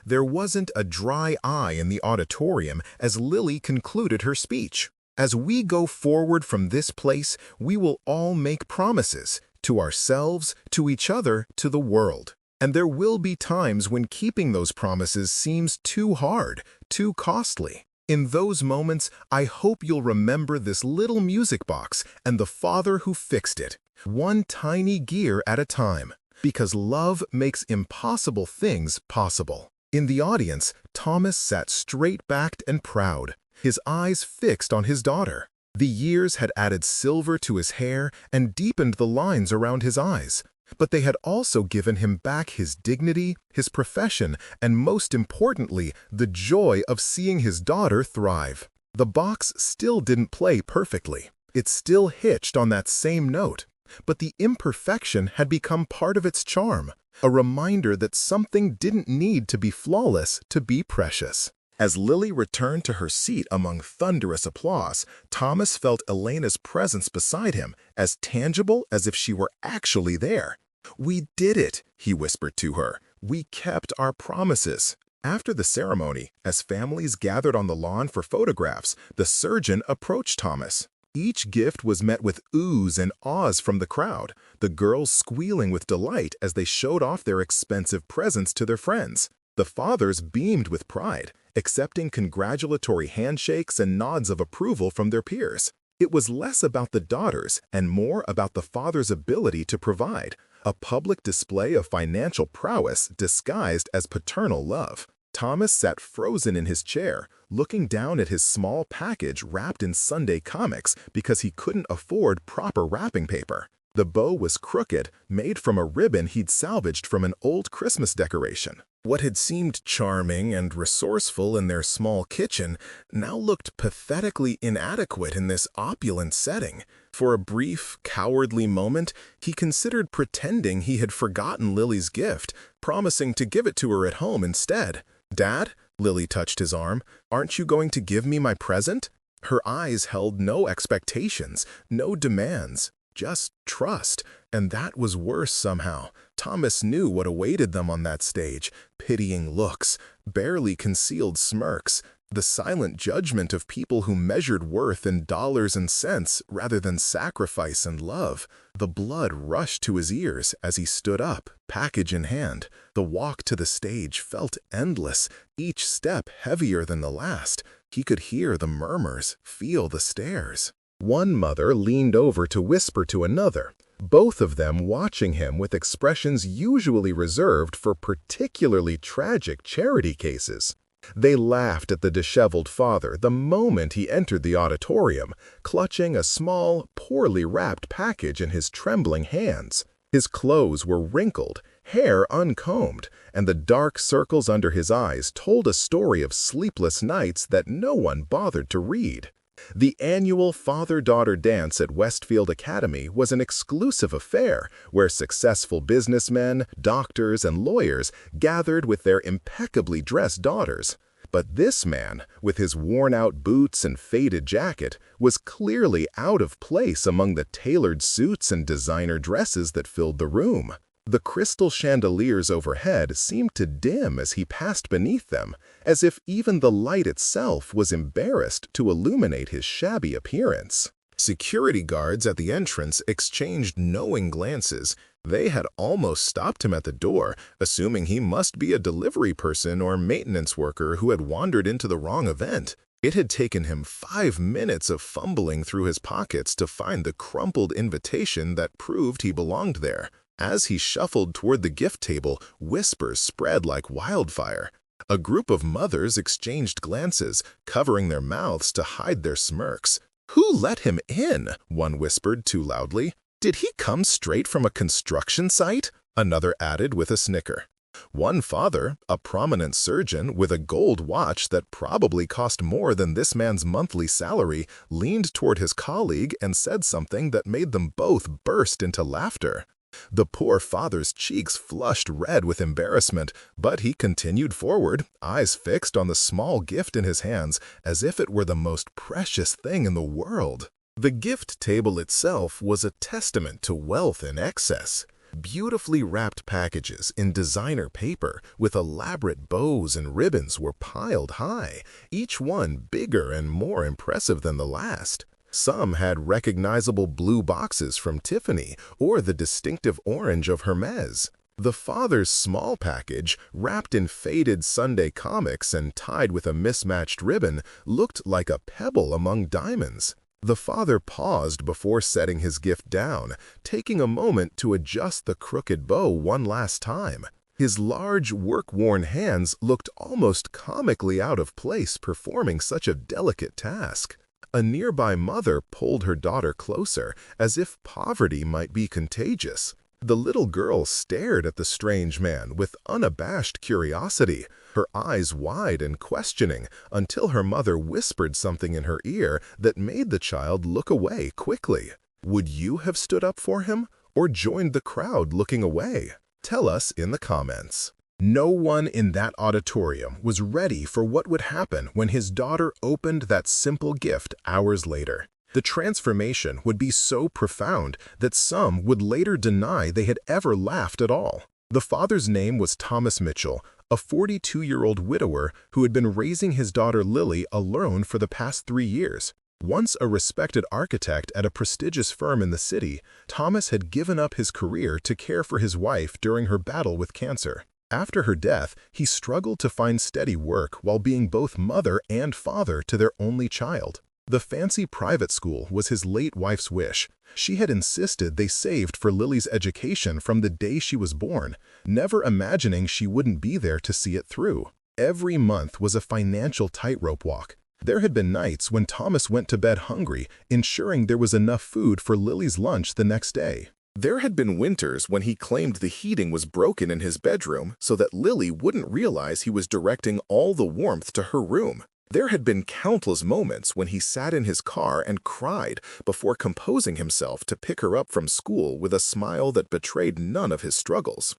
There wasn't a dry eye in the auditorium as Lily concluded her speech. As we go forward from this place, we will all make promises to ourselves, to each other, to the world. And there will be times when keeping those promises seems too hard, too costly. In those moments, I hope you'll remember this little music box and the father who fixed it, one tiny gear at a time, because love makes impossible things possible. In the audience, Thomas sat straight-backed and proud, his eyes fixed on his daughter. The years had added silver to his hair and deepened the lines around his eyes, but they had also given him back his dignity, his profession, and most importantly, the joy of seeing his daughter thrive. The box still didn't play perfectly. It still hitched on that same note, but the imperfection had become part of its charm, a reminder that something didn't need to be flawless to be precious. As Lily returned to her seat among thunderous applause, Thomas felt Elena's presence beside him, as tangible as if she were actually there. "We did it," he whispered to her. "We kept our promises." After the ceremony, as families gathered on the lawn for photographs, the surgeon approached Thomas. Each gift was met with oohs and ahs from the crowd, the girls squealing with delight as they showed off their expensive presents to their friends. The fathers beamed with pride, accepting congratulatory handshakes and nods of approval from their peers. It was less about the daughters and more about the father's ability to provide, a public display of financial prowess disguised as paternal love. Thomas sat frozen in his chair, looking down at his small package wrapped in Sunday comics because he couldn't afford proper wrapping paper. The bow was crooked, made from a ribbon he'd salvaged from an old Christmas decoration. What had seemed charming and resourceful in their small kitchen now looked pathetically inadequate in this opulent setting. For a brief, cowardly moment, he considered pretending he had forgotten Lily's gift, promising to give it to her at home instead. "Dad," Lily touched his arm, "aren't you going to give me my present?" Her eyes held no expectations, no demands. Just trust, and that was worse somehow. Thomas knew what awaited them on that stage: pitying looks, barely concealed smirks, the silent judgment of people who measured worth in dollars and cents rather than sacrifice and love. The blood rushed to his ears as he stood up, package in hand. The walk to the stage felt endless, each step heavier than the last. He could hear the murmurs, feel the stares. One mother leaned over to whisper to another, both of them watching him with expressions usually reserved for particularly tragic charity cases. They laughed at the disheveled father the moment he entered the auditorium, clutching a small, poorly wrapped package in his trembling hands. His clothes were wrinkled, hair uncombed, and the dark circles under his eyes told a story of sleepless nights that no one bothered to read. The annual father-daughter dance at Westfield Academy was an exclusive affair where successful businessmen, doctors, and lawyers gathered with their impeccably dressed daughters. But this man, with his worn-out boots and faded jacket, was clearly out of place among the tailored suits and designer dresses that filled the room. The crystal chandeliers overhead seemed to dim as he passed beneath them, as if even the light itself was embarrassed to illuminate his shabby appearance. Security guards at the entrance exchanged knowing glances. They had almost stopped him at the door, assuming he must be a delivery person or maintenance worker who had wandered into the wrong event. It had taken him 5 minutes of fumbling through his pockets to find the crumpled invitation that proved he belonged there. As he shuffled toward the gift table, whispers spread like wildfire. A group of mothers exchanged glances, covering their mouths to hide their smirks. "Who let him in?" one whispered too loudly. "Did he come straight from a construction site?" another added with a snicker. One father, a prominent surgeon with a gold watch that probably cost more than this man's monthly salary, leaned toward his colleague and said something that made them both burst into laughter. The poor father's cheeks flushed red with embarrassment, but he continued forward, eyes fixed on the small gift in his hands, as if it were the most precious thing in the world. The gift table itself was a testament to wealth in excess. Beautifully wrapped packages in designer paper with elaborate bows and ribbons were piled high, each one bigger and more impressive than the last. Some had recognizable blue boxes from Tiffany or the distinctive orange of Hermes. The father's small package, wrapped in faded Sunday comics and tied with a mismatched ribbon, looked like a pebble among diamonds. The father paused before setting his gift down, taking a moment to adjust the crooked bow one last time. His large, work-worn hands looked almost comically out of place performing such a delicate task. A nearby mother pulled her daughter closer, as if poverty might be contagious. The little girl stared at the strange man with unabashed curiosity, her eyes wide and questioning, until her mother whispered something in her ear that made the child look away quickly. Would you have stood up for him, or joined the crowd looking away? Tell us in the comments. No one in that auditorium was ready for what would happen when his daughter opened that simple gift hours later. The transformation would be so profound that some would later deny they had ever laughed at all. The father's name was Thomas Mitchell, a 42-year-old widower who had been raising his daughter Lily alone for the past 3 years. Once a respected architect at a prestigious firm in the city, Thomas had given up his career to care for his wife during her battle with cancer. After her death, he struggled to find steady work while being both mother and father to their only child. The fancy private school was his late wife's wish. She had insisted they saved for Lily's education from the day she was born, never imagining she wouldn't be there to see it through. Every month was a financial tightrope walk. There had been nights when Thomas went to bed hungry, ensuring there was enough food for Lily's lunch the next day. There had been winters when he claimed the heating was broken in his bedroom so that Lily wouldn't realize he was directing all the warmth to her room. There had been countless moments when he sat in his car and cried before composing himself to pick her up from school with a smile that betrayed none of his struggles.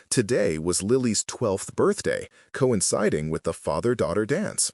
Today was Lily's 12th birthday, coinciding with the father-daughter dance.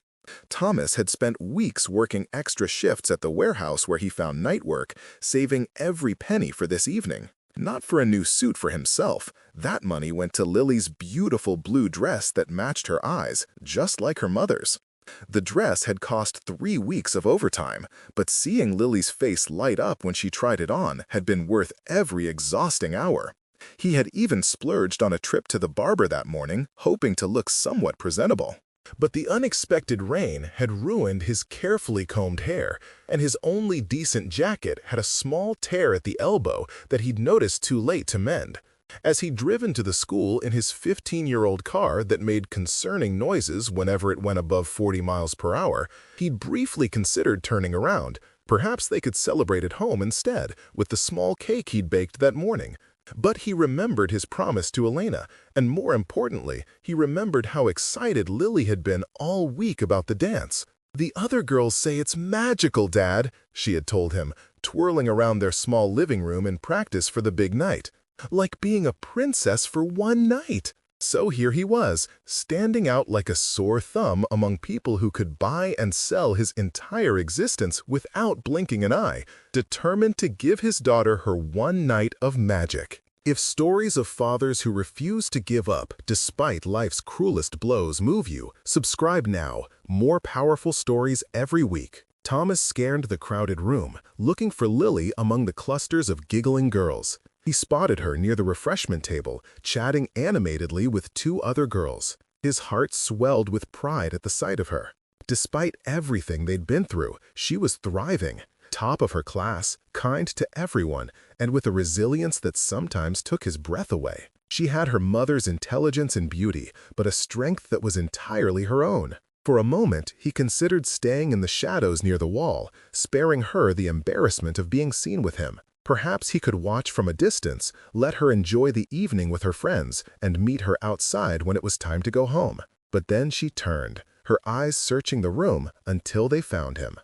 Thomas had spent weeks working extra shifts at the warehouse where he found night work, saving every penny for this evening. Not for a new suit for himself. That money went to Lily's beautiful blue dress that matched her eyes, just like her mother's. The dress had cost 3 weeks of overtime, but seeing Lily's face light up when she tried it on had been worth every exhausting hour. He had even splurged on a trip to the barber that morning, hoping to look somewhat presentable. But the unexpected rain had ruined his carefully combed hair, and his only decent jacket had a small tear at the elbow that he'd noticed too late to mend. As he'd driven to the school in his 15-year-old car that made concerning noises whenever it went above 40 miles per hour, he'd briefly considered turning around. Perhaps they could celebrate at home instead, with the small cake he'd baked that morning. But he remembered his promise to Elena, and more importantly, he remembered how excited Lily had been all week about the dance. "The other girls say it's magical, Dad," she had told him, twirling around their small living room in practice for the big night. Like being a princess for one night. So here he was, standing out like a sore thumb among people who could buy and sell his entire existence without blinking an eye, determined to give his daughter her one night of magic. If stories of fathers who refuse to give up despite life's cruelest blows move you, subscribe now. More powerful stories every week. Thomas scanned the crowded room, looking for Lily among the clusters of giggling girls. He spotted her near the refreshment table, chatting animatedly with 2 other girls. His heart swelled with pride at the sight of her. Despite everything they'd been through, she was thriving, top of her class, kind to everyone, and with a resilience that sometimes took his breath away. She had her mother's intelligence and beauty, but a strength that was entirely her own. For a moment, he considered staying in the shadows near the wall, sparing her the embarrassment of being seen with him. Perhaps he could watch from a distance, let her enjoy the evening with her friends, and meet her outside when it was time to go home. But then she turned, her eyes searching the room until they found him.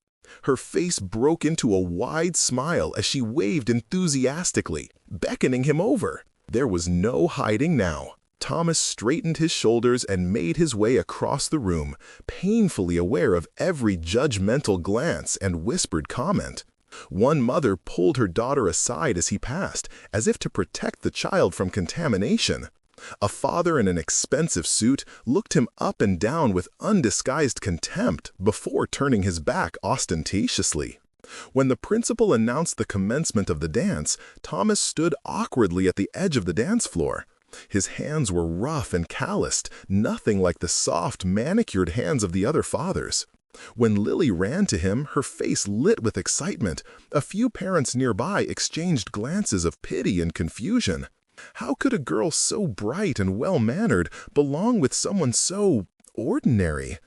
Her face broke into a wide smile as she waved enthusiastically, beckoning him over. There was no hiding now. Thomas straightened his shoulders and made his way across the room, painfully aware of every judgmental glance and whispered comment. One mother pulled her daughter aside as he passed, as if to protect the child from contamination. A father in an expensive suit looked him up and down with undisguised contempt before turning his back ostentatiously. When the principal announced the commencement of the dance, Thomas stood awkwardly at the edge of the dance floor. His hands were rough and calloused, nothing like the soft, manicured hands of the other fathers. When Lily ran to him, her face lit with excitement. A few parents nearby exchanged glances of pity and confusion. How could a girl so bright and well-mannered belong with someone so ordinary?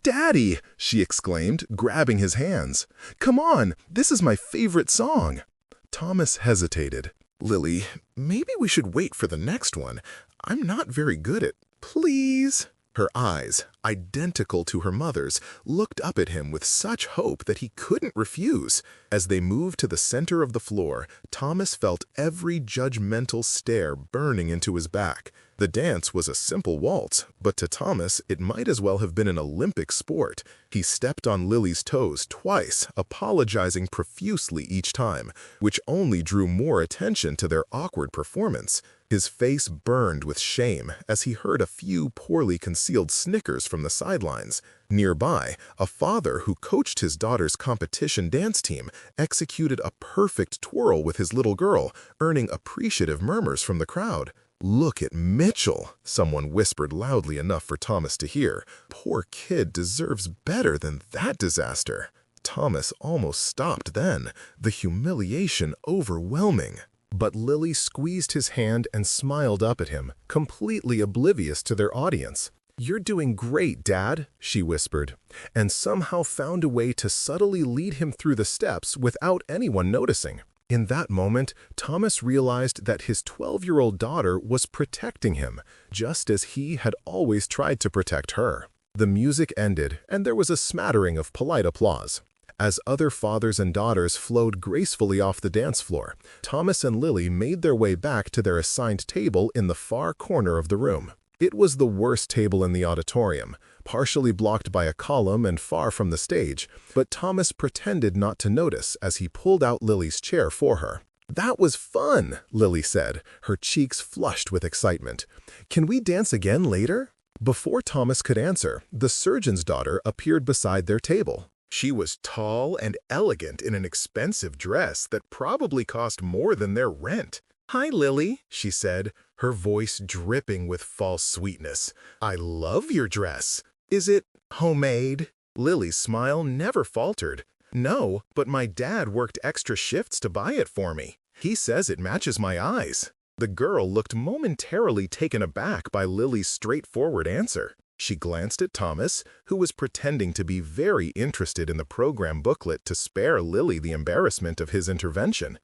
"Daddy!" she exclaimed, grabbing his hands. "Come on, this is my favorite song." Thomas hesitated. "Lily, maybe we should wait for the next one. I'm not very good at please." Her eyes, identical to her mother's, looked up at him with such hope that he couldn't refuse. As they moved to the center of the floor, Thomas felt every judgmental stare burning into his back. The dance was a simple waltz, but to Thomas it might as well have been an Olympic sport. He stepped on Lily's toes twice, apologizing profusely each time, which only drew more attention to their awkward performance. His face burned with shame as he heard a few poorly concealed snickers from the sidelines. Nearby, a father who coached his daughter's competition dance team executed a perfect twirl with his little girl, earning appreciative murmurs from the crowd. "Look at Mitchell," someone whispered loudly enough for Thomas to hear. "Poor kid deserves better than that disaster." Thomas almost stopped then, the humiliation overwhelming. But Lily squeezed his hand and smiled up at him, completely oblivious to their audience. "You're doing great, Dad," she whispered, and somehow found a way to subtly lead him through the steps without anyone noticing. In that moment, Thomas realized that his 12-year-old daughter was protecting him, just as he had always tried to protect her. The music ended, and there was a smattering of polite applause. As other fathers and daughters flowed gracefully off the dance floor, Thomas and Lily made their way back to their assigned table in the far corner of the room. It was the worst table in the auditorium, partially blocked by a column and far from the stage, but Thomas pretended not to notice as he pulled out Lily's chair for her. "That was fun," Lily said, her cheeks flushed with excitement. "Can we dance again later?" Before Thomas could answer, the surgeon's daughter appeared beside their table. She was tall and elegant in an expensive dress that probably cost more than their rent. "Hi, Lily," she said, her voice dripping with false sweetness. "I love your dress. Is it homemade?" Lily's smile never faltered. "No, but my dad worked extra shifts to buy it for me. He says it matches my eyes." The girl looked momentarily taken aback by Lily's straightforward answer. She glanced at Thomas, who was pretending to be very interested in the program booklet to spare Lily the embarrassment of his intervention.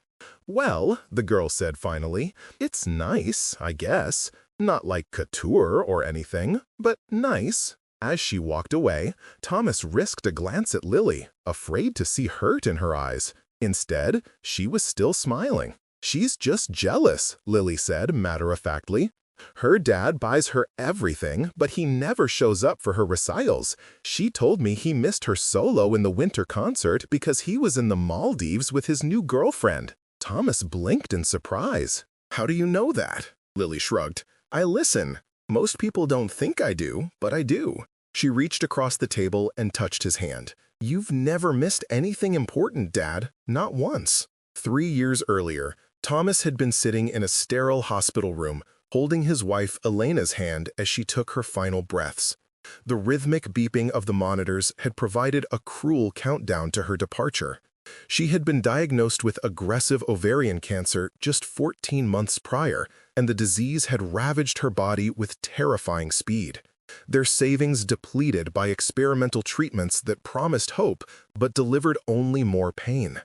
"Well," the girl said finally, "it's nice, I guess. Not like couture or anything, but nice." As she walked away, Thomas risked a glance at Lily, afraid to see hurt in her eyes. Instead, she was still smiling. "She's just jealous," Lily said matter-of-factly. "Her dad buys her everything, but he never shows up for her recitals. She told me he missed her solo in the winter concert because he was in the Maldives with his new girlfriend." Thomas blinked in surprise. "How do you know that?" Lily shrugged. "I listen. Most people don't think I do, but I do." She reached across the table and touched his hand. "You've never missed anything important, Dad. Not once." 3 years earlier, Thomas had been sitting in a sterile hospital room, holding his wife Elena's hand as she took her final breaths. The rhythmic beeping of the monitors had provided a cruel countdown to her departure. She had been diagnosed with aggressive ovarian cancer just 14 months prior, and the disease had ravaged her body with terrifying speed. Their savings depleted by experimental treatments that promised hope but delivered only more pain.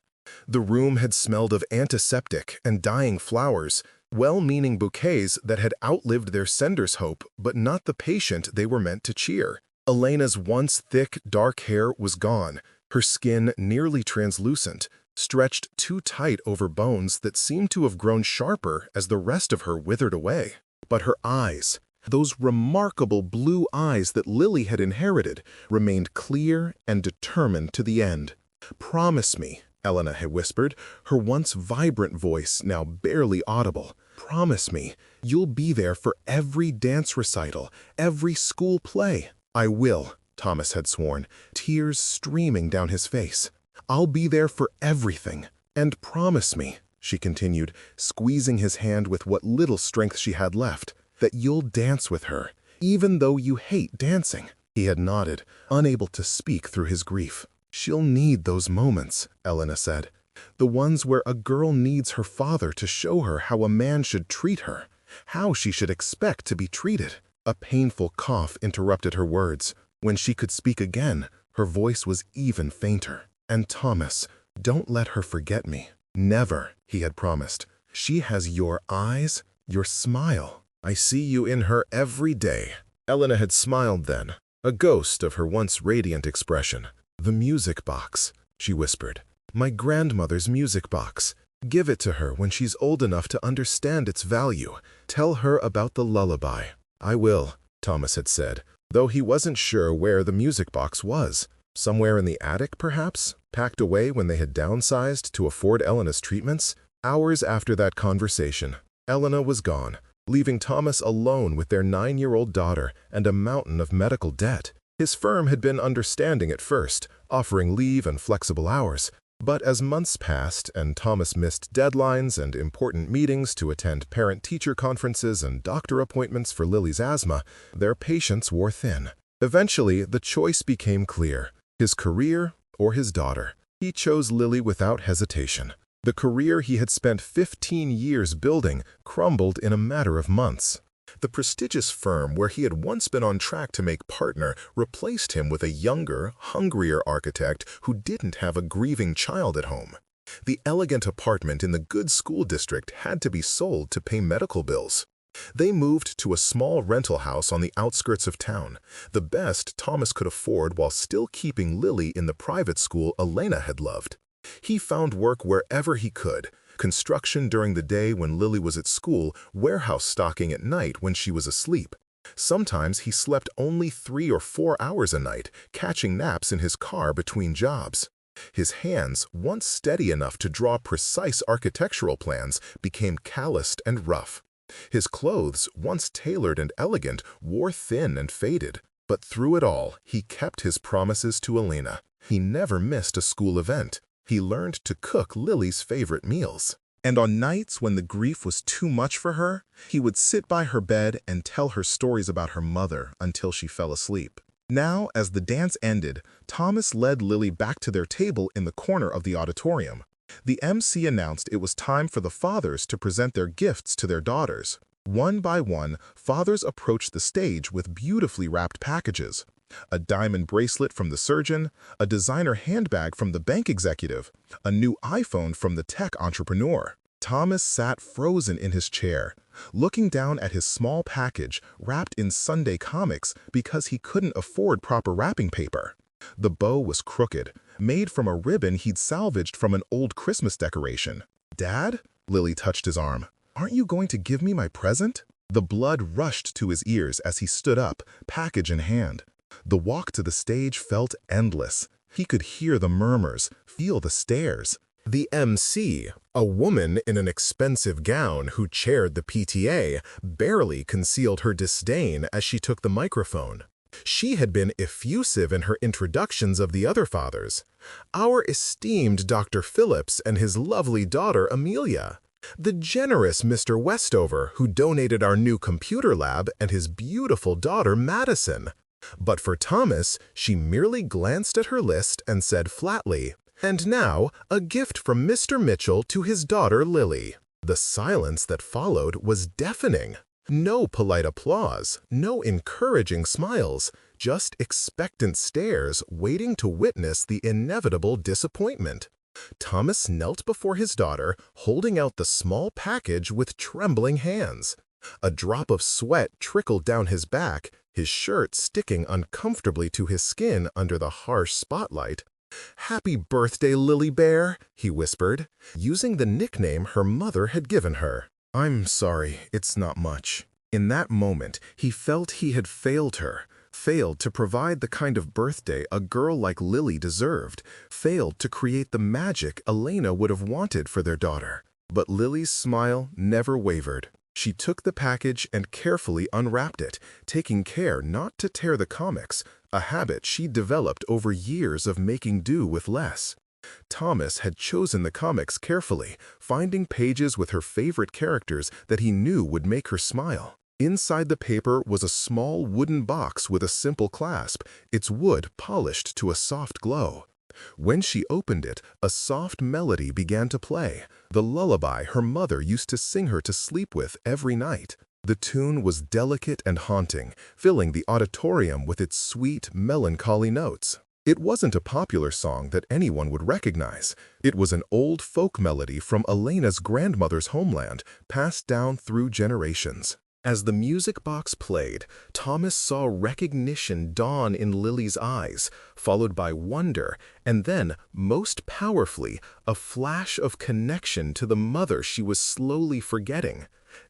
The room had smelled of antiseptic and dying flowers, well-meaning bouquets that had outlived their sender's hope but not the patient they were meant to cheer. Elena's once thick, dark hair was gone, her skin nearly translucent, stretched too tight over bones that seemed to have grown sharper as the rest of her withered away. But her eyes, those remarkable blue eyes that Lily had inherited, remained clear and determined to the end. "Promise me," Elena had whispered, her once vibrant voice now barely audible. "Promise me, you'll be there for every dance recital, every school play." "I will," Thomas had sworn, tears streaming down his face. "I'll be there for everything. And promise me," she continued, squeezing his hand with what little strength she had left, "that you'll dance with her, even though you hate dancing." He had nodded, unable to speak through his grief. "She'll need those moments," Elena said. "The ones where a girl needs her father to show her how a man should treat her, how she should expect to be treated." A painful cough interrupted her words. When she could speak again, her voice was even fainter. "And Thomas, don't let her forget me." "Never," he had promised. "She has your eyes, your smile. I see you in her every day." Elena had smiled then, a ghost of her once radiant expression. "The music box," she whispered. "My grandmother's music box. Give it to her when she's old enough to understand its value. Tell her about the lullaby." "I will," Thomas had said, though he wasn't sure where the music box was. Somewhere in the attic, perhaps, packed away when they had downsized to afford Elena's treatments. Hours after that conversation, Elena was gone, leaving Thomas alone with their 9-year-old daughter and a mountain of medical debt. His firm had been understanding at first, offering leave and flexible hours. But as months passed and Thomas missed deadlines and important meetings to attend parent-teacher conferences and doctor appointments for Lily's asthma, their patience wore thin. Eventually, the choice became clear: his career or his daughter. He chose Lily without hesitation. The career he had spent 15 years building crumbled in a matter of months. The prestigious firm where he had once been on track to make partner replaced him with a younger, hungrier architect who didn't have a grieving child at home. The elegant apartment in the good school district had to be sold to pay medical bills. They moved to a small rental house on the outskirts of town, the best Thomas could afford while still keeping Lily in the private school Elena had loved. He found work wherever he could: construction during the day when Lily was at school, warehouse stocking at night when she was asleep. Sometimes he slept only 3 or 4 hours a night, catching naps in his car between jobs. His hands, once steady enough to draw precise architectural plans, became calloused and rough. His clothes, once tailored and elegant, wore thin and faded. But through it all, he kept his promises to Elena. He never missed a school event. He learned to cook Lily's favorite meals. And on nights when the grief was too much for her, he would sit by her bed and tell her stories about her mother until she fell asleep. Now, as the dance ended, Thomas led Lily back to their table in the corner of the auditorium. The MC announced it was time for the fathers to present their gifts to their daughters. One by one, fathers approached the stage with beautifully wrapped packages. A diamond bracelet from the surgeon, a designer handbag from the bank executive, a new iPhone from the tech entrepreneur. Thomas sat frozen in his chair, looking down at his small package wrapped in Sunday comics because he couldn't afford proper wrapping paper. The bow was crooked, made from a ribbon he'd salvaged from an old Christmas decoration. "Dad?" Lily touched his arm. "Aren't you going to give me my present?" The blood rushed to his ears as he stood up, package in hand. The walk to the stage felt endless. He could hear the murmurs, feel the stares. The MC, a woman in an expensive gown who chaired the PTA, barely concealed her disdain as she took the microphone. She had been effusive in her introductions of the other fathers. "Our esteemed Dr. Phillips and his lovely daughter Amelia. The generous Mr. Westover, who donated our new computer lab, and his beautiful daughter Madison." But for Thomas, she merely glanced at her list and said flatly, "And now, a gift from Mr. Mitchell to his daughter Lily." The silence that followed was deafening. No polite applause, no encouraging smiles, just expectant stares waiting to witness the inevitable disappointment. Thomas knelt before his daughter, holding out the small package with trembling hands. A drop of sweat trickled down his back, his shirt sticking uncomfortably to his skin under the harsh spotlight. "Happy birthday, Lily Bear," he whispered, using the nickname her mother had given her. "I'm sorry, it's not much." In that moment, he felt he had failed her, failed to provide the kind of birthday a girl like Lily deserved, failed to create the magic Elena would have wanted for their daughter. But Lily's smile never wavered. She took the package and carefully unwrapped it, taking care not to tear the comics, a habit she'd developed over years of making do with less. Thomas had chosen the comics carefully, finding pages with her favorite characters that he knew would make her smile. Inside the paper was a small wooden box with a simple clasp, its wood polished to a soft glow. When she opened it, a soft melody began to play, the lullaby her mother used to sing her to sleep with every night. The tune was delicate and haunting, filling the auditorium with its sweet, melancholy notes. It wasn't a popular song that anyone would recognize. It was an old folk melody from Elena's grandmother's homeland, passed down through generations. As the music box played, Thomas saw recognition dawn in Lily's eyes, followed by wonder, and then, most powerfully, a flash of connection to the mother she was slowly forgetting.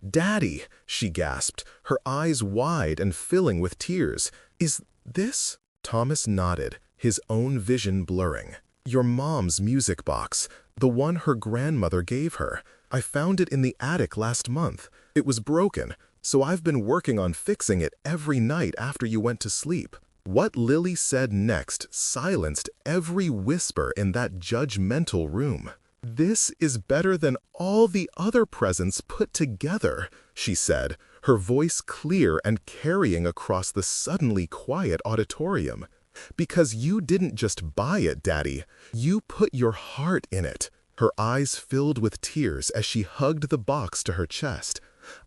"Daddy," she gasped, her eyes wide and filling with tears. "Is this?" Thomas nodded, his own vision blurring. "Your mom's music box, the one her grandmother gave her. I found it in the attic last month. It was broken, so I've been working on fixing it every night after you went to sleep." What Lily said next silenced every whisper in that judgmental room. "This is better than all the other presents put together," she said, her voice clear and carrying across the suddenly quiet auditorium. "Because you didn't just buy it, Daddy. You put your heart in it." Her eyes filled with tears as she hugged the box to her chest.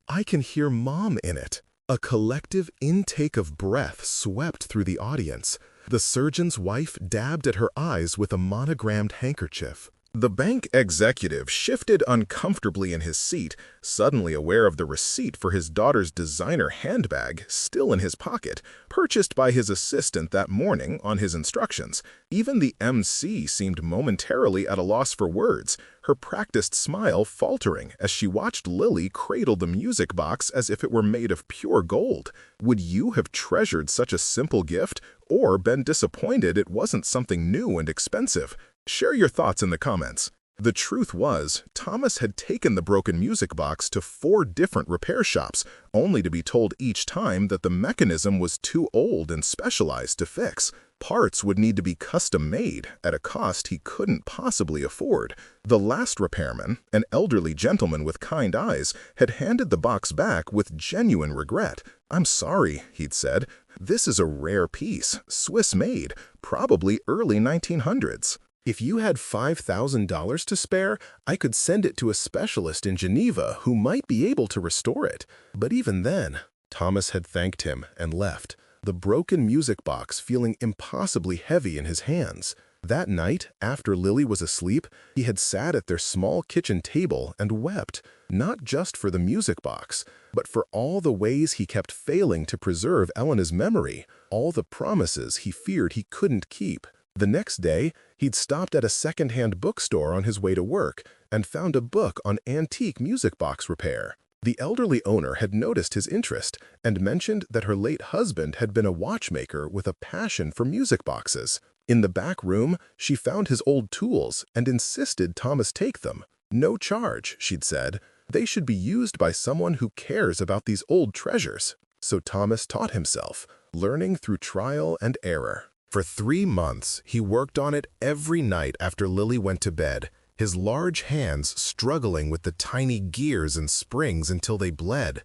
"I can hear Mom in it." A collective intake of breath swept through the audience. The surgeon's wife dabbed at her eyes with a monogrammed handkerchief. The bank executive shifted uncomfortably in his seat, suddenly aware of the receipt for his daughter's designer handbag still in his pocket, purchased by his assistant that morning on his instructions. Even the MC seemed momentarily at a loss for words, her practiced smile faltering as she watched Lily cradle the music box as if it were made of pure gold. Would you have treasured such a simple gift, or been disappointed it wasn't something new and expensive? Share your thoughts in the comments. The truth was, Thomas had taken the broken music box to 4 different repair shops, only to be told each time that the mechanism was too old and specialized to fix. Parts would need to be custom-made at a cost he couldn't possibly afford. The last repairman, an elderly gentleman with kind eyes, had handed the box back with genuine regret. "I'm sorry," he'd said. "This is a rare piece, Swiss-made, probably early 1900s. If you had $5,000 to spare, I could send it to a specialist in Geneva who might be able to restore it." But even then, Thomas had thanked him and left, the broken music box feeling impossibly heavy in his hands. That night, after Lily was asleep, he had sat at their small kitchen table and wept, not just for the music box, but for all the ways he kept failing to preserve Elena's memory, all the promises he feared he couldn't keep. The next day, he'd stopped at a second-hand bookstore on his way to work and found a book on antique music box repair. The elderly owner had noticed his interest and mentioned that her late husband had been a watchmaker with a passion for music boxes. In the back room, she found his old tools and insisted Thomas take them. "No charge," she'd said. "They should be used by someone who cares about these old treasures." So Thomas taught himself, learning through trial and error. For 3 months, he worked on it every night after Lily went to bed, his large hands struggling with the tiny gears and springs until they bled.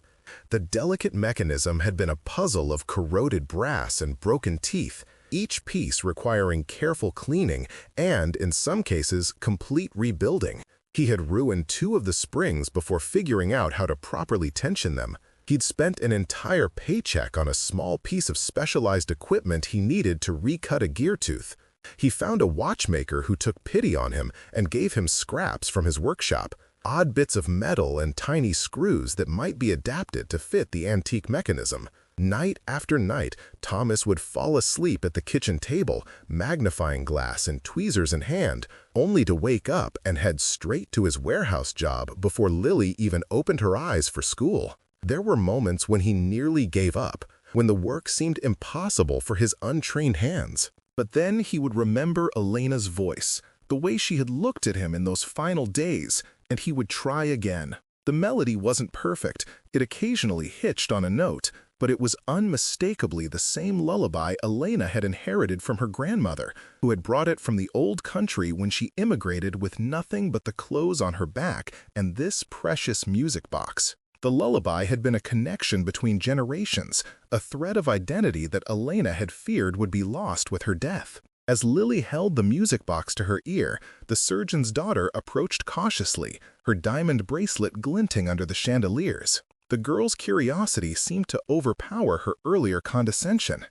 The delicate mechanism had been a puzzle of corroded brass and broken teeth, each piece requiring careful cleaning and, in some cases, complete rebuilding. He had ruined 2 of the springs before figuring out how to properly tension them. He'd spent an entire paycheck on a small piece of specialized equipment he needed to recut a gear tooth. He found a watchmaker who took pity on him and gave him scraps from his workshop, odd bits of metal and tiny screws that might be adapted to fit the antique mechanism. Night after night, Thomas would fall asleep at the kitchen table, magnifying glass and tweezers in hand, only to wake up and head straight to his warehouse job before Lily even opened her eyes for school. There were moments when he nearly gave up, when the work seemed impossible for his untrained hands. But then he would remember Elena's voice, the way she had looked at him in those final days, and he would try again. The melody wasn't perfect, it occasionally hitched on a note, but it was unmistakably the same lullaby Elena had inherited from her grandmother, who had brought it from the old country when she immigrated with nothing but the clothes on her back and this precious music box. The lullaby had been a connection between generations, a thread of identity that Elena had feared would be lost with her death. As Lily held the music box to her ear, the surgeon's daughter approached cautiously, her diamond bracelet glinting under the chandeliers. The girl's curiosity seemed to overpower her earlier condescension.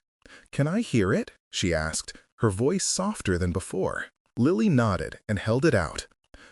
"Can I hear it?" she asked, her voice softer than before. Lily nodded and held it out.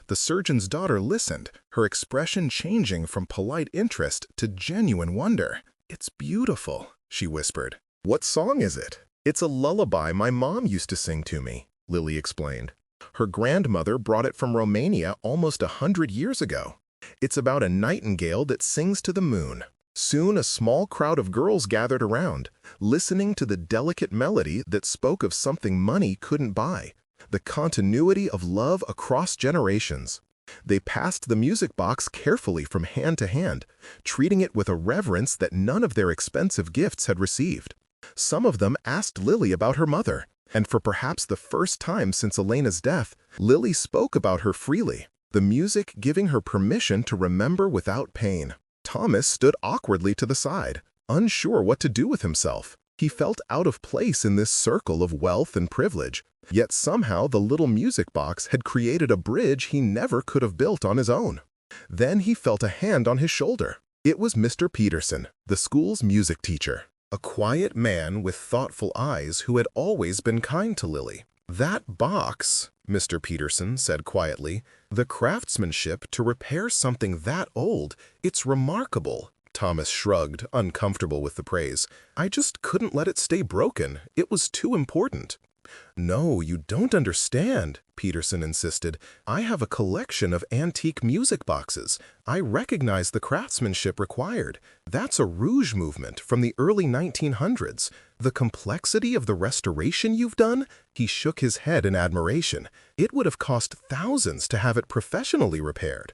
The surgeon's daughter listened, her expression changing from polite interest to genuine wonder. "It's beautiful," she whispered. "What song is it?" "It's a lullaby my mom used to sing to me," Lily explained. "Her grandmother brought it from Romania almost 100 years ago. It's about a nightingale that sings to the moon." Soon a small crowd of girls gathered around, listening to the delicate melody that spoke of something money couldn't buy, the continuity of love across generations. They passed the music box carefully from hand to hand, treating it with a reverence that none of their expensive gifts had received. Some of them asked Lily about her mother, and for perhaps the first time since Elena's death, Lily spoke about her freely, the music giving her permission to remember without pain. Thomas stood awkwardly to the side, unsure what to do with himself. He felt out of place in this circle of wealth and privilege, yet somehow the little music box had created a bridge he never could have built on his own. Then he felt a hand on his shoulder. It was Mr. Peterson, the school's music teacher, a quiet man with thoughtful eyes who had always been kind to Lily. "That box," Mr. Peterson said quietly, "the craftsmanship to repair something that old, it's remarkable." Thomas shrugged, uncomfortable with the praise. "I just couldn't let it stay broken. It was too important." "No, you don't understand," Peterson insisted. "I have a collection of antique music boxes. I recognize the craftsmanship required. That's a Rouge movement from the early 1900s. The complexity of the restoration you've done?" He shook his head in admiration. "It would have cost thousands to have it professionally repaired."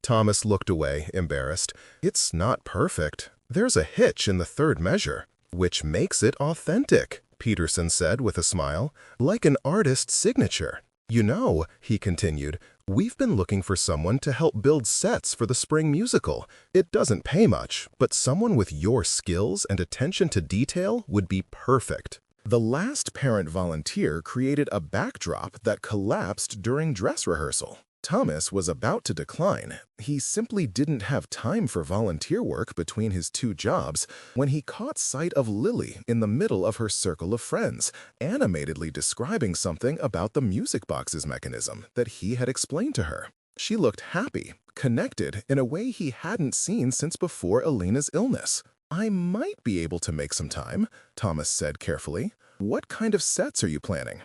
Thomas looked away, embarrassed. "It's not perfect. There's a hitch in the third measure." "Which makes it authentic," Peterson said with a smile, "like an artist's signature. You know," he continued, "we've been looking for someone to help build sets for the spring musical. It doesn't pay much, but someone with your skills and attention to detail would be perfect." The last parent volunteer created a backdrop that collapsed during dress rehearsal. Thomas was about to decline. He simply didn't have time for volunteer work between his two jobs when he caught sight of Lily in the middle of her circle of friends, animatedly describing something about the music box's mechanism that he had explained to her. She looked happy, connected in a way he hadn't seen since before Elena's illness. "I might be able to make some time," Thomas said carefully. "What kind of sets are you planning?"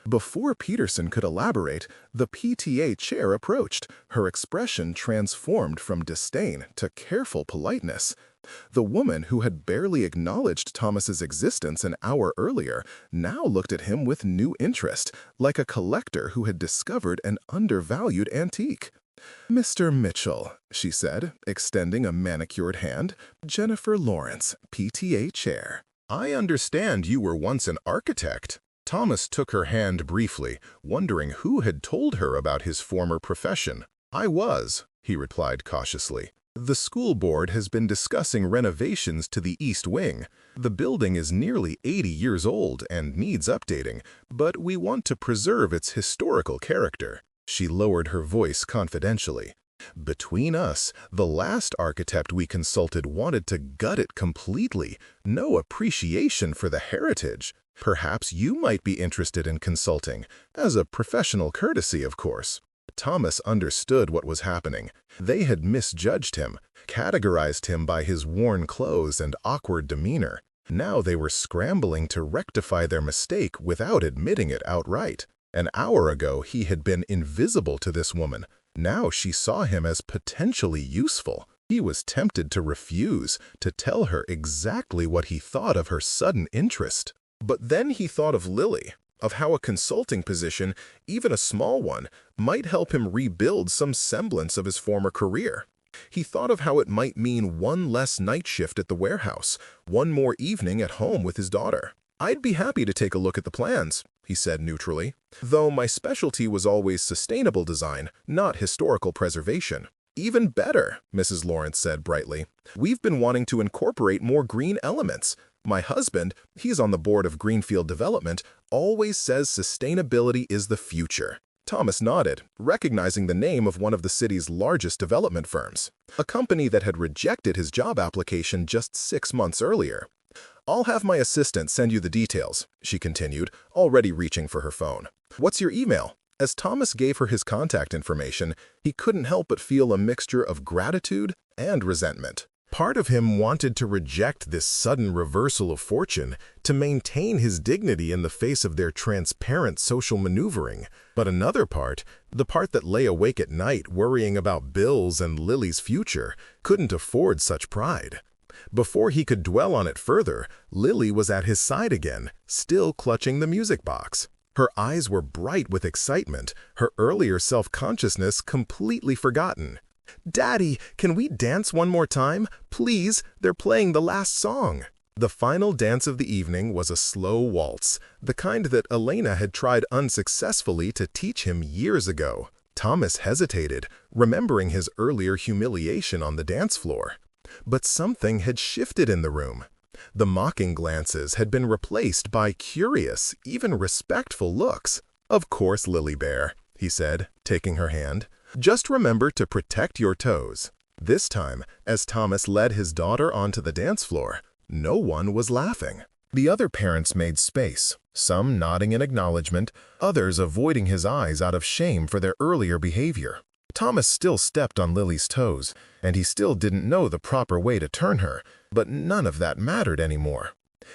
Before Peterson could elaborate, the PTA chair approached, her expression transformed from disdain to careful politeness. The woman who had barely acknowledged Thomas's existence an hour earlier now looked at him with new interest, like a collector who had discovered an undervalued antique. "Mr. Mitchell," she said, extending a manicured hand, "Jennifer Lawrence, PTA chair." "I understand you were once an architect." Thomas took her hand briefly, wondering who had told her about his former profession. "I was," he replied cautiously. "The school board has been discussing renovations to the East Wing. The building is nearly 80 years old and needs updating, but we want to preserve its historical character." She lowered her voice confidentially. "Between us, the last architect we consulted wanted to gut it completely. No appreciation for the heritage. Perhaps you might be interested in consulting, as a professional courtesy, of course." Thomas understood what was happening. They had misjudged him, categorized him by his worn clothes and awkward demeanor. Now they were scrambling to rectify their mistake without admitting it outright. An hour ago he had been invisible to this woman. Now she saw him as potentially useful. He was tempted to refuse, to tell her exactly what he thought of her sudden interest. But then he thought of Lily, of how a consulting position, even a small one, might help him rebuild some semblance of his former career. He thought of how it might mean one less night shift at the warehouse, one more evening at home with his daughter. "I'd be happy to take a look at the plans," he said neutrally, "though my specialty was always sustainable design, not historical preservation." "Even better," Mrs. Lawrence said brightly. "We've been wanting to incorporate more green elements. My husband, he's on the board of Greenfield Development, always says sustainability is the future." Thomas nodded, recognizing the name of one of the city's largest development firms, a company that had rejected his job application just 6 months earlier. "I'll have my assistant send you the details," she continued, already reaching for her phone. "What's your email?" As Thomas gave her his contact information, he couldn't help but feel a mixture of gratitude and resentment. Part of him wanted to reject this sudden reversal of fortune, to maintain his dignity in the face of their transparent social maneuvering. But another part, the part that lay awake at night worrying about bills and Lily's future, couldn't afford such pride. Before he could dwell on it further, Lily was at his side again, still clutching the music box. Her eyes were bright with excitement, her earlier self-consciousness completely forgotten. "Daddy, can we dance one more time? Please, they're playing the last song." The final dance of the evening was a slow waltz, the kind that Elena had tried unsuccessfully to teach him years ago. Thomas hesitated, remembering his earlier humiliation on the dance floor. But something had shifted in the room. The mocking glances had been replaced by curious, even respectful looks. "Of course, Lily Bear," he said, taking her hand. "Just remember to protect your toes." This time, as Thomas led his daughter onto the dance floor, no one was laughing. The other parents made space, some nodding in acknowledgement, others avoiding his eyes out of shame for their earlier behavior. Thomas still stepped on Lily's toes, and he still didn't know the proper way to turn her, but none of that mattered anymore.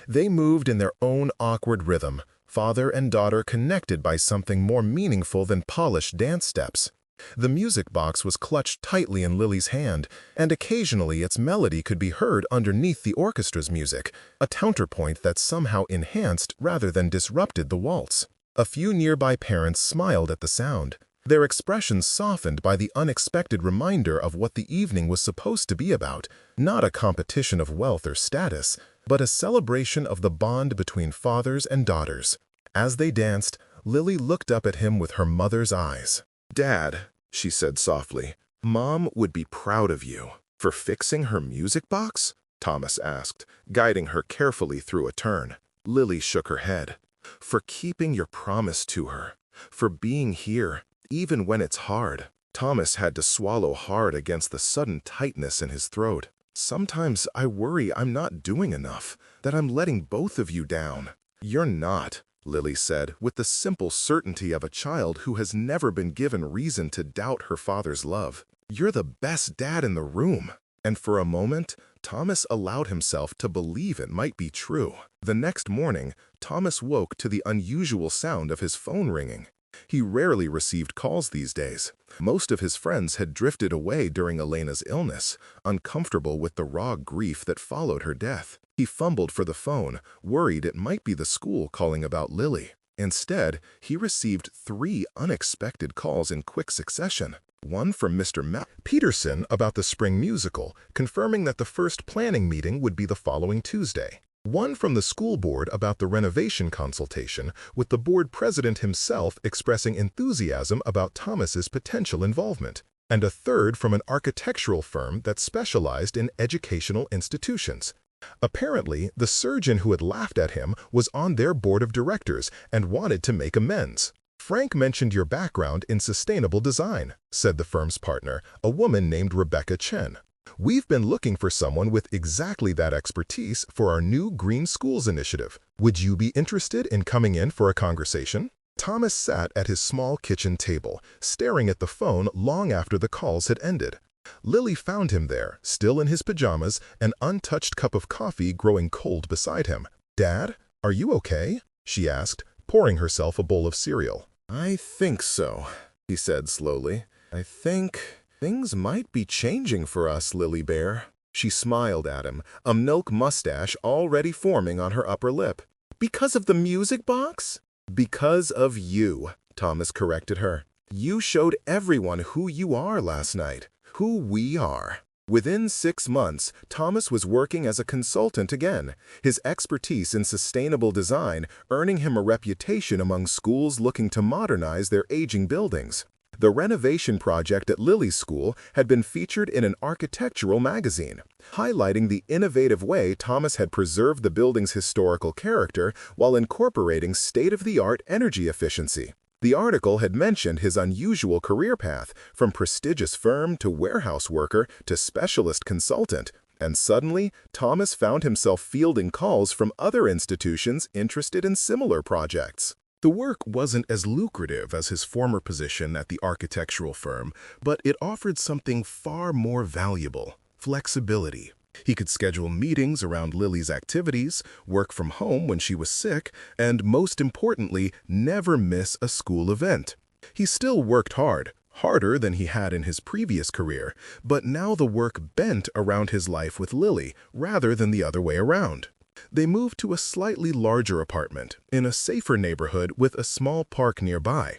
They moved in their own awkward rhythm, father and daughter connected by something more meaningful than polished dance steps. The music box was clutched tightly in Lily's hand, and occasionally its melody could be heard underneath the orchestra's music, a counterpoint that somehow enhanced rather than disrupted the waltz. A few nearby parents smiled at the sound, their expressions softened by the unexpected reminder of what the evening was supposed to be about, not a competition of wealth or status, but a celebration of the bond between fathers and daughters. As they danced, Lily looked up at him with her mother's eyes. "Dad," she said softly, "Mom would be proud of you." "For fixing her music box?" Thomas asked, guiding her carefully through a turn. Lily shook her head. "For keeping your promise to her. For being here, even when it's hard." Thomas had to swallow hard against the sudden tightness in his throat. "Sometimes I worry I'm not doing enough, that I'm letting both of you down." "You're not," Lily said, with the simple certainty of a child who has never been given reason to doubt her father's love. "You're the best dad in the room." And for a moment, Thomas allowed himself to believe it might be true. The next morning, Thomas woke to the unusual sound of his phone ringing. He rarely received calls these days. Most of his friends had drifted away during Elena's illness, uncomfortable with the raw grief that followed her death. He fumbled for the phone, worried it might be the school calling about Lily. Instead, he received 3 unexpected calls in quick succession. One from Mr. Peterson about the spring musical, confirming that the first planning meeting would be the following Tuesday. One from the school board about the renovation consultation, with the board president himself expressing enthusiasm about Thomas's potential involvement. And a third from an architectural firm that specialized in educational institutions. Apparently, the surgeon who had laughed at him was on their board of directors and wanted to make amends. "Frank mentioned your background in sustainable design," said the firm's partner, a woman named Rebecca Chen. "We've been looking for someone with exactly that expertise for our new Green Schools initiative. Would you be interested in coming in for a conversation?" Thomas sat at his small kitchen table, staring at the phone long after the calls had ended. Lily found him there, still in his pajamas, an untouched cup of coffee growing cold beside him. "Dad, are you okay?" she asked, pouring herself a bowl of cereal. "I think so," he said slowly. "I think Things might be changing for us, Lily Bear. She smiled at him, a milk mustache already forming on her upper lip. Because of the music box? Because of you, Thomas corrected her. You showed everyone who you are last night, who we are. Within 6 months, Thomas was working as a consultant again, his expertise in sustainable design earning him a reputation among schools looking to modernize their aging buildings. The renovation project at Lily's school had been featured in an architectural magazine, highlighting the innovative way Thomas had preserved the building's historical character while incorporating state-of-the-art energy efficiency. The article had mentioned his unusual career path, from prestigious firm to warehouse worker to specialist consultant, and suddenly Thomas found himself fielding calls from other institutions interested in similar projects. The work wasn't as lucrative as his former position at the architectural firm, but it offered something far more valuable: flexibility. He could schedule meetings around Lily's activities, work from home when she was sick, and most importantly, never miss a school event. He still worked hard, harder than he had in his previous career, but now the work bent around his life with Lily rather than the other way around. They moved to a slightly larger apartment in a safer neighborhood with a small park nearby.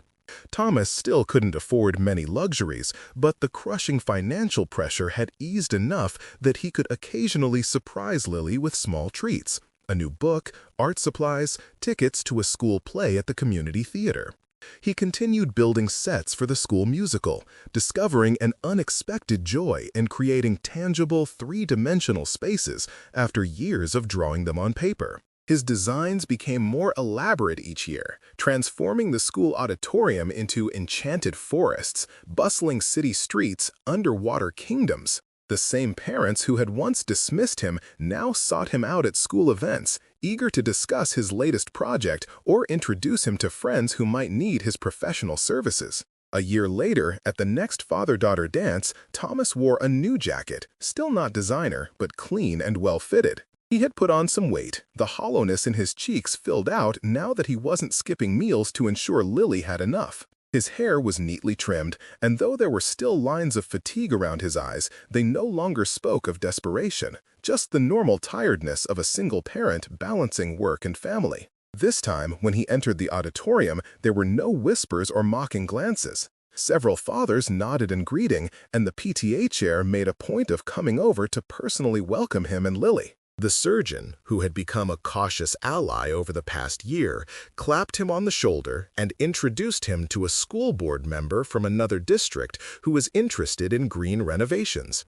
Thomas still couldn't afford many luxuries, but the crushing financial pressure had eased enough that he could occasionally surprise Lily with small treats: a new book, art supplies, tickets to a school play at the community theater. He continued building sets for the school musical, discovering an unexpected joy in creating tangible three-dimensional spaces after years of drawing them on paper. His designs became more elaborate each year, transforming the school auditorium into enchanted forests, bustling city streets, underwater kingdoms. The same parents who had once dismissed him now sought him out at school events, eager to discuss his latest project or introduce him to friends who might need his professional services. A year later, at the next father-daughter dance, Thomas wore a new jacket, still not designer, but clean and well-fitted. He had put on some weight, the hollowness in his cheeks filled out now that he wasn't skipping meals to ensure Lily had enough. His hair was neatly trimmed, and though there were still lines of fatigue around his eyes, they no longer spoke of desperation, just the normal tiredness of a single parent balancing work and family. This time, when he entered the auditorium, there were no whispers or mocking glances. Several fathers nodded in greeting, and the PTA chair made a point of coming over to personally welcome him and Lily. The surgeon, who had become a cautious ally over the past year, clapped him on the shoulder and introduced him to a school board member from another district who was interested in green renovations.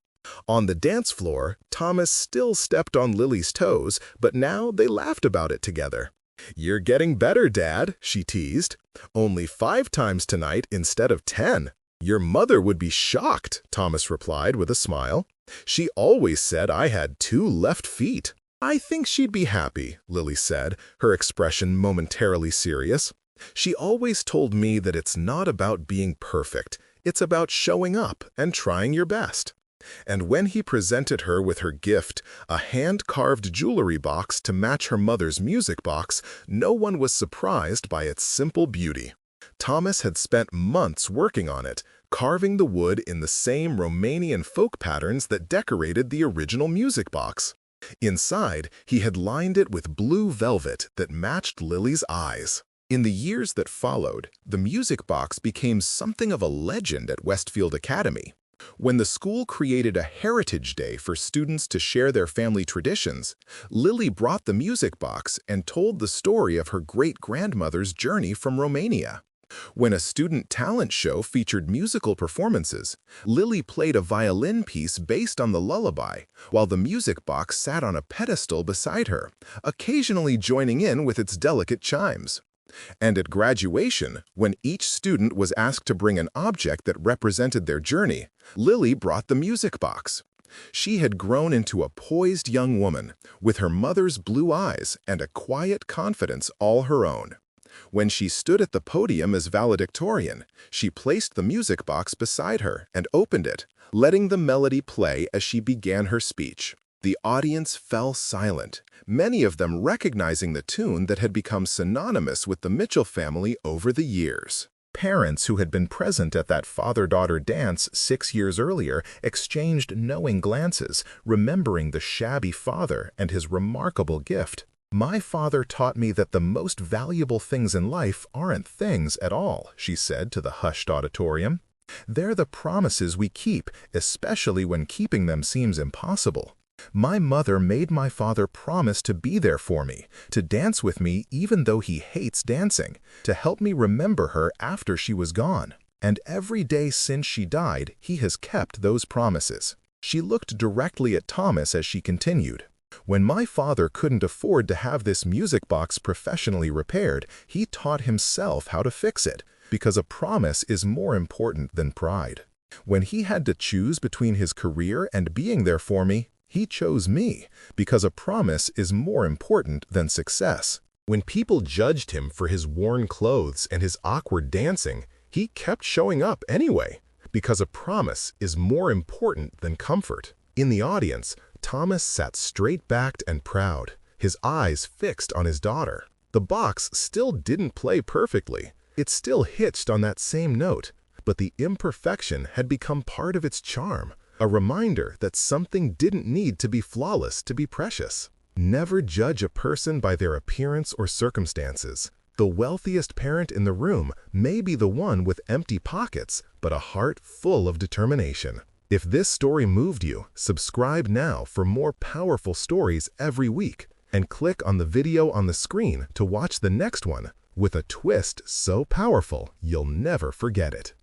On the dance floor, Thomas still stepped on Lily's toes, but now they laughed about it together. "You're getting better, Dad," she teased. "Only 5 times tonight instead of 10. "Your mother would be shocked," Thomas replied with a smile. "She always said I had 2 left feet." "I think she'd be happy," Lily said, her expression momentarily serious. "She always told me that it's not about being perfect. It's about showing up and trying your best." And when he presented her with her gift, a hand-carved jewelry box to match her mother's music box, no one was surprised by its simple beauty. Thomas had spent months working on it, carving the wood in the same Romanian folk patterns that decorated the original music box. Inside, he had lined it with blue velvet that matched Lily's eyes. In the years that followed, the music box became something of a legend at Westfield Academy. When the school created a Heritage Day for students to share their family traditions, Lily brought the music box and told the story of her great-grandmother's journey from Romania. When a student talent show featured musical performances, Lily played a violin piece based on the lullaby, while the music box sat on a pedestal beside her, occasionally joining in with its delicate chimes. And at graduation, when each student was asked to bring an object that represented their journey, Lily brought the music box. She had grown into a poised young woman, with her mother's blue eyes and a quiet confidence all her own. When she stood at the podium as valedictorian, she placed the music box beside her and opened it, letting the melody play as she began her speech. The audience fell silent, many of them recognizing the tune that had become synonymous with the Mitchell family over the years. parents who had been present at that father-daughter dance 6 years earlier exchanged knowing glances, remembering the shabby father and his remarkable gift. "My father taught me that the most valuable things in life aren't things at all," she said to the hushed auditorium. "They're the promises we keep, especially when keeping them seems impossible. My mother made my father promise to be there for me, to dance with me even though he hates dancing, to help me remember her after she was gone. And every day since she died, he has kept those promises." She looked directly at Thomas as she continued. "When my father couldn't afford to have this music box professionally repaired, he taught himself how to fix it, because a promise is more important than pride. When he had to choose between his career and being there for me, he chose me, because a promise is more important than success." When people judged him for his worn clothes and his awkward dancing, he kept showing up anyway, because a promise is more important than comfort. In the audience, Thomas sat straight-backed and proud, his eyes fixed on his daughter. The box still didn't play perfectly. It still hitched on that same note, but the imperfection had become part of its charm, a reminder that something didn't need to be flawless to be precious. Never judge a person by their appearance or circumstances. The wealthiest parent in the room may be the one with empty pockets, but a heart full of determination. If this story moved you, subscribe now for more powerful stories every week, and click on the video on the screen to watch the next one with a twist so powerful you'll never forget it.